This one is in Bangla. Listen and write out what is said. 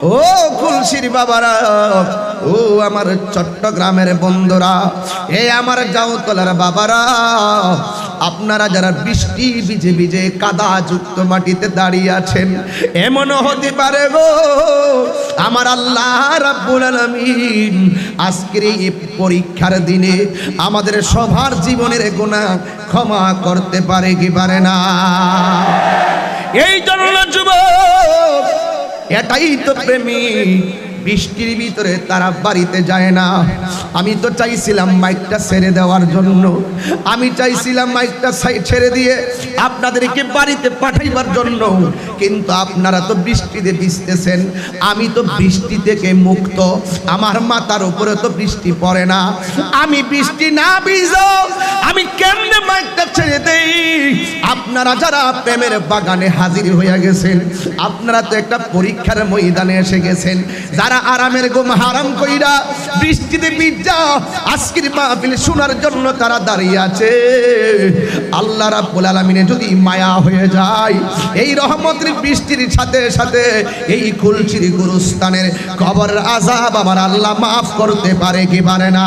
ও খুলশির বাবারা, ও আমার চট্টগ্রামের বন্ধুরা, এ আমার জাউতলার বাবারা, আপনারা যারা বৃষ্টি ভিজে ভিজে কাদা যুক্ত মাটিতে দাঁড়িয়ে আছেন, এমনও হতে পারে গো আমার আল্লাহ রাব্বুল আলামিন আজকের এই পরীক্ষার দিনে আমাদের সবার জীবনের গুনাহ ক্ষমা করতে পারে কি পারে না। এই জন্য যুবক, এটাই তো প্রেমিক, বৃষ্টির ভিতরে তারা বাড়িতে যায় না। আমি তো চাইছিলাম মাইকটা ছেড়ে দেওয়ার জন্য, আমি চাইছিলাম মাইকটা ছেড়ে দিয়ে আপনাদেরকে বাড়িতে পাঠাইবার জন্য, কিন্তু আপনারা তো বৃষ্টিতে ভিজতেছেন, আমি তো বৃষ্টি থেকে মুক্ত, আমার মাথার উপরে তো বৃষ্টি পড়ে না, আমি বৃষ্টি না ভিজো আমি কেমনে মাইকটা ছেড়ে দেই? আপনারা যারা প্রেমের বাগানে হাজির হয়ে গেছেন, আপনারা তো একটা পরীক্ষার ময়দানে এসে গেছেন। যারা আরামের ঘুম হারাম কইরা বৃষ্টিতে ভিজা আজকের মাহফিল শোনার জন্য তারা দাঁড়িয়ে আছে, আল্লাহ রাব্বুল আলামিনের যদি মায়া হয়ে যায়, এই রহমতের বৃষ্টির সাথে সাথে এই খুলশির গুরুস্থানের কবরের আযাব আমার আল্লাহ মাফ করতে পারে কি পারে না।